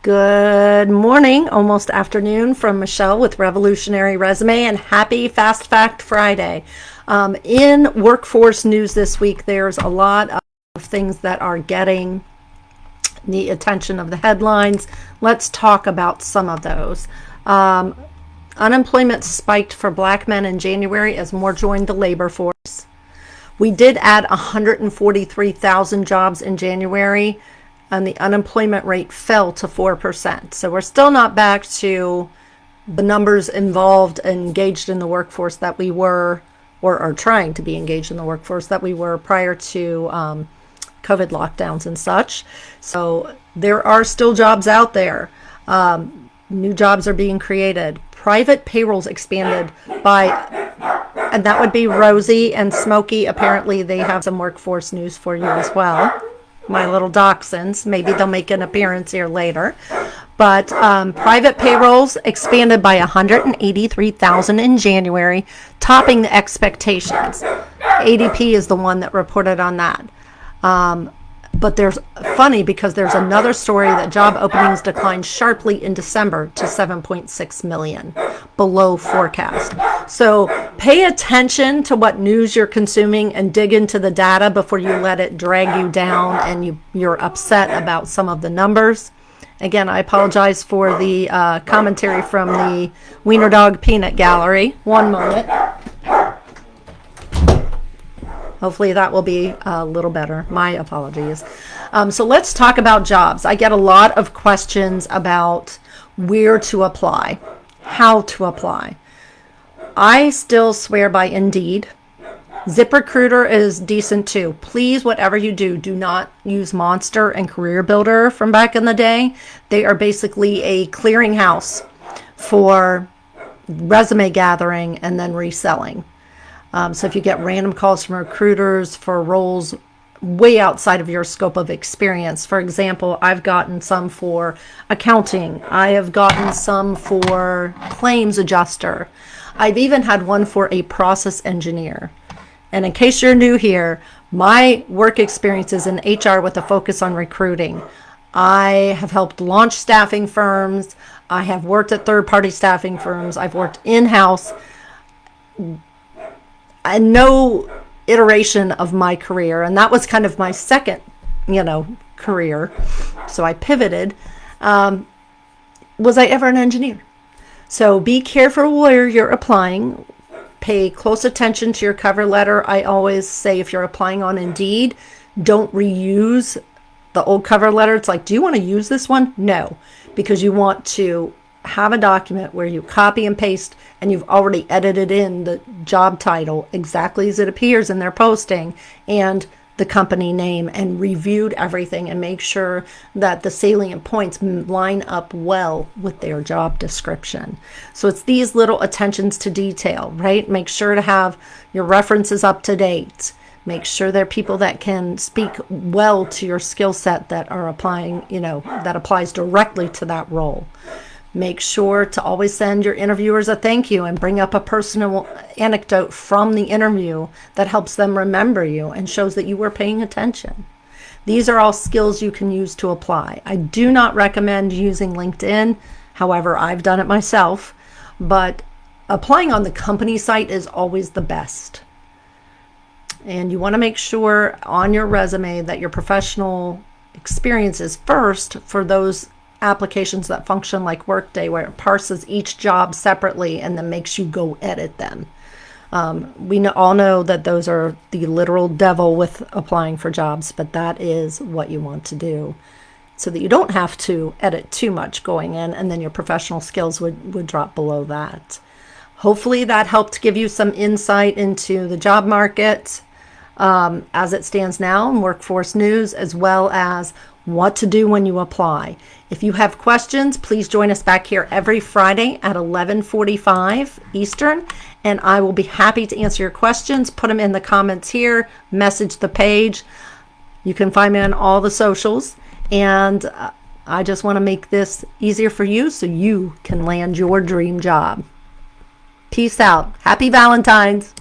Good morning, almost afternoon, from Michelle with Revolutionary Resume, and happy Fast Fact Friday. In workforce news this week, there's a lot of things that are getting the attention of the headlines. Let's talk about some of those. Unemployment spiked for black men in January as more joined the labor force. We did add 143,000 jobs in January, and the unemployment rate fell to 4%. So we're still not back to the numbers involved and engaged in the workforce that we were, or are trying to be engaged in the workforce that we were prior to COVID lockdowns and such. So there are still jobs out there. New jobs are being created. Private payrolls expanded by, and that would be Rosie and Smokey. Apparently they have some workforce news for you as well. My little dachshunds. Maybe they'll make an appearance here later. But private payrolls expanded by 183,000 in January, topping the expectations. ADP is the one that reported on that. But there's funny because there's another story that job openings declined sharply in December to 7.6 million, below forecast. So pay attention to what news you're consuming and dig into the data before you let it drag you down and you're upset about some of the numbers. Again, I apologize for the commentary from the Wiener Dog Peanut Gallery. One moment. Hopefully that will be a little better. My apologies. So let's talk about jobs. I get a lot of questions about where to apply, how to apply. I still swear by Indeed. ZipRecruiter is decent too. Please, whatever you do, do not use Monster and Career Builder from back in the day. They are basically a clearinghouse for resume gathering and then reselling. So if you get random calls from recruiters for roles way outside of your scope of experience, for example, I've gotten some for accounting. I have gotten some for claims adjuster. I've even had one for a process engineer. And in case you're new here, my work experience is in HR with a focus on recruiting. I have helped launch staffing firms. I have worked at third-party staffing firms. I've worked in-house. No iteration of my career, and that was kind of my second, career. So I pivoted. Was I ever an engineer? So be careful where you're applying. Pay close attention to your cover letter. I always say if you're applying on Indeed, don't reuse the old cover letter. It's like, do you want to use this one? No, because you want to have a document where you copy and paste and you've already edited in the job title exactly as it appears in their posting and the company name and reviewed everything and make sure that the salient points line up well with their job description. So it's these little attentions to detail, right? Make sure to have your references up to date. Make sure they're people that can speak well to your skill set that are applying, that applies directly to that role. Make sure to always send your interviewers a thank you and bring up a personal anecdote from the interview that helps them remember you and shows that you were paying attention. These are all skills you can use to apply. I do not recommend using LinkedIn. However, I've done it myself, but applying on the company site is always the best. And you want to make sure on your resume that your professional experience is first for those applications that function like Workday, where it parses each job separately and then makes you go edit them. We all know that those are the literal devil with applying for jobs, but that is what you want to do so that you don't have to edit too much going in, and then your professional skills would drop below that. Hopefully that helped give you some insight into the job market as it stands now in workforce news, as well as what to do when you apply. If you have questions, please join us back here every Friday at 11:45 Eastern, and I will be happy to answer your questions. Put them in the comments here, message the page. You can find me on all the socials, and I just want to make this easier for you so you can land your dream job. Peace out. Happy Valentine's.